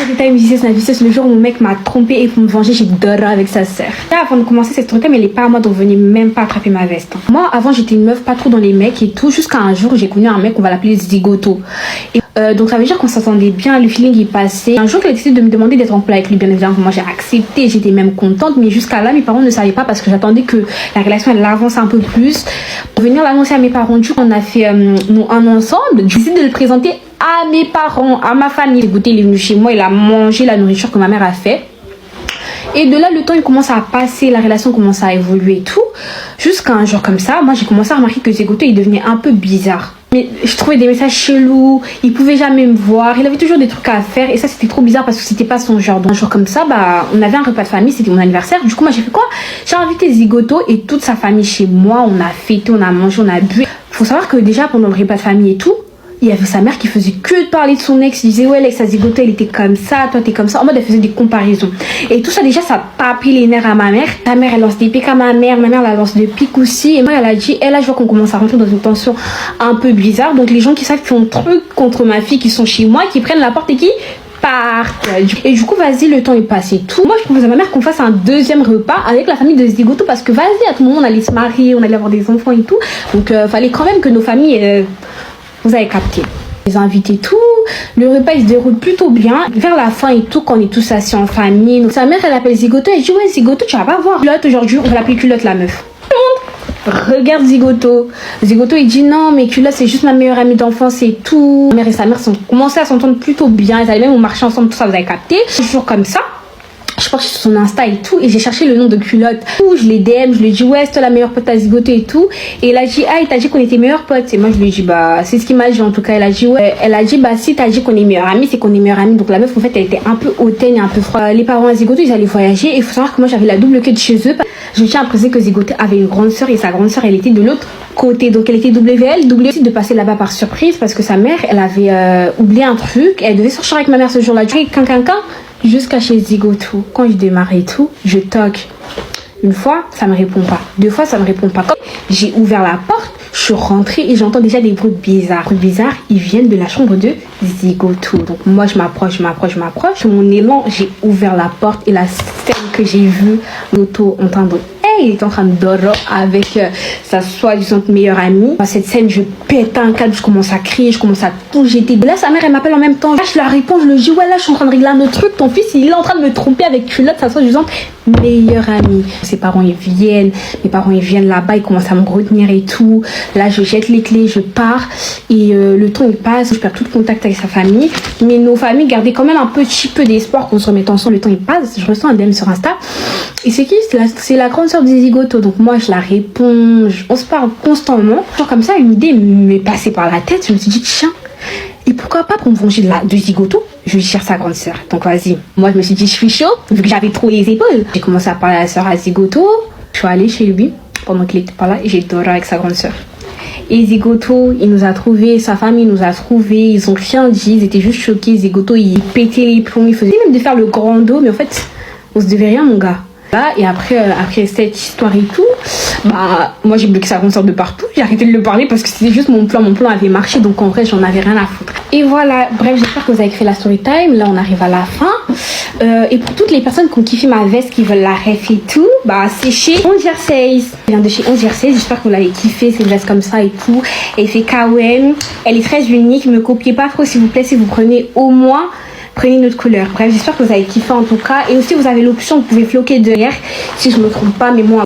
Détail musicien, le jour où mon mec m'a trompé et pour me venger, j'ai doré avec sa sœur. Là, avant de commencer cette story, mais elle est pas à moi, donc venez même pas attraper ma veste. Moi, avant, j'étais une meuf pas trop dans les mecs et tout, jusqu'à un jour où j'ai connu un mec, on va l'appeler Zigoto. Et donc ça veut dire qu'on s'entendait bien, le feeling est passé. Un jour, il a décidé de me demander d'être en couple avec lui, bien évidemment. Moi, j'ai accepté, j'étais même contente, mais jusqu'à là, mes parents ne savaient pas parce que j'attendais que la relation elle avance un peu plus. Pour venir l'annoncer à mes parents, du coup, on a fait un an ensemble. J'ai décidé de le présenter à mes parents, à ma famille. Écoutez, il est venu chez moi, il a mangé la nourriture que ma mère a fait. Et de là, le temps, il commence à passer, la relation commence à évoluer et tout. Jusqu'à un jour comme ça, moi, j'ai commencé à remarquer que Zigoto, il devenait un peu bizarre. Mais je trouvais des messages chelous, il pouvait jamais me voir, il avait toujours des trucs à faire. Et ça, c'était trop bizarre parce que c'était pas son genre. Donc, un jour comme ça, on avait un repas de famille, c'était mon anniversaire. Du coup, moi, j'ai fait quoi? J'ai invité Zigoto et toute sa famille chez moi. On a fêté, on a mangé, on a bu. Faut savoir que déjà, pendant le repas de famille et tout, il y avait sa mère qui faisait que de parler de son ex. Il disait ouais, l'ex à Zigoto, il était comme ça, toi t'es comme ça. En mode, elle faisait des comparaisons. Et tout ça, déjà, ça tapait les nerfs à ma mère. Ma mère, elle lance des pics à ma mère la lance des pics aussi. Et moi, elle a dit, là, je vois qu'on commence à rentrer dans une tension un peu bizarre. Donc, les gens qui savent qu'ils font truc contre ma fille, qui sont chez moi, qui prennent la porte et qui partent. Et du coup, vas-y, le temps est passé tout. Moi, je propose à ma mère qu'on fasse un deuxième repas avec la famille de Zigoto parce que vas-y, à tout moment, on allait se marier, on allait avoir des enfants et tout. Donc, fallait quand même que nos familles... Vous avez capté. Les invités tout, le repas il se déroule plutôt bien. Vers la fin et tout, quand on est tous assis en famille, donc sa mère elle appelle Zigoto, elle dit ouais Zigoto tu vas pas voir culotte aujourd'hui, on va l'appeler culotte la meuf. Tout le monde regarde Zigoto. Zigoto il dit non mais culotte c'est juste ma meilleure amie d'enfance et tout. Ma mère et sa mère sont commencé à s'entendre plutôt bien, ils allaient même au marché ensemble, tout ça vous avez capté. Toujours comme ça. Je pense sur son Insta et tout, et j'ai cherché le nom de culotte. Je l'ai DM, je lui ai dit ouais c'est toi la meilleure pote à Zigoto et tout. Et elle a dit ah il t'a dit qu'on était meilleurs potes. Et moi je lui ai dit bah c'est ce qu'il m'a dit en tout cas. Elle a dit ouais, elle a dit bah si t'as dit qu'on est meilleurs amis c'est qu'on est meilleurs amis. Donc la meuf en fait elle était un peu hautaine et un peu froide. Les parents à Zigoto ils allaient voyager et il faut savoir que moi j'avais la double queue de chez eux. Je tiens à préciser que Zigoto avait une grande soeur et sa grande soeur elle était de l'autre côté, donc elle était WL, doublée aussi de passer là-bas par surprise parce que sa mère elle avait oublié un truc, elle devait sortir avec ma mère ce jour-là. Jusqu'à chez Zigoto. Quand je démarre et tout, je toque. Une fois, ça me répond pas. Deux fois, ça me répond pas. Quand j'ai ouvert la porte, je suis rentrée et j'entends déjà des bruits bizarres. Les bruits bizarres, ils viennent de la chambre de Zigoto. Donc moi, je m'approche. Sur mon élan, j'ai ouvert la porte et la scène que j'ai vue, l'auto en train de... Il est en train de dormir avec sa soi-disant meilleure amie. À cette scène, je pète un câble, je commence à crier, je commence à tout jeter. Là, sa mère, elle m'appelle en même temps. Là, je la réponds, je lui dis ouais, là, je suis en train de régler un autre truc. Ton fils, il est en train de me tromper avec culotte, sa soi-disant meilleure amie. Ses parents, ils viennent. Mes parents, ils viennent là-bas, ils commencent à me retenir et tout. Là, je jette les clés, je pars. Et le temps, il passe. Je perds tout contact avec sa famille. Mais nos familles gardaient quand même un petit peu d'espoir qu'on se remette ensemble. Le temps, il passe. Je reçois un DM sur Insta. Et c'est qui? C'est la grande sœur de Zigoto. Donc moi, je la réponds. On se parle constamment. Genre comme ça, une idée m'est passée par la tête. Je me suis dit, tiens, et pourquoi pas pour me venger de Zigoto, je lui cherche sa grande sœur. Donc vas-y. Moi, je me suis dit, je suis chaud, vu que j'avais trop les épaules. J'ai commencé à parler à la sœur à Zigoto. Je suis allée chez lui pendant qu'il était pas là et j'ai dormi avec sa grande sœur. Et Zigoto, il nous a trouvés, sa famille nous a trouvés, ils ont rien dit, ils étaient juste choqués. Zigoto, il pétait les plombs, il faisait même de faire le grand dos, mais en fait, on se devait rien, mon gars. Et après cette histoire et tout, moi j'ai bloqué sa grande sœur de partout. J'ai arrêté de le parler parce que c'était juste mon plan avait marché, donc en vrai j'en avais rien à foutre. Et voilà, bref, j'espère que vous avez fait la story time. Là on arrive à la fin. Et pour toutes les personnes qui ont kiffé ma veste, qui veulent la ref et tout, c'est chez 11 Jerseys. Elle vient de chez 11 Jerseys, j'espère que vous l'avez kiffé, c'est une veste comme ça et tout. Elle fait KOM, elle est très unique, ne me copiez pas trop s'il vous plaît, si vous prenez au moins... Prenez une autre couleur. Bref, j'espère que vous avez kiffé en tout cas. Et aussi, vous avez l'option, vous pouvez floquer derrière. Si je ne me trompe pas, mais moi...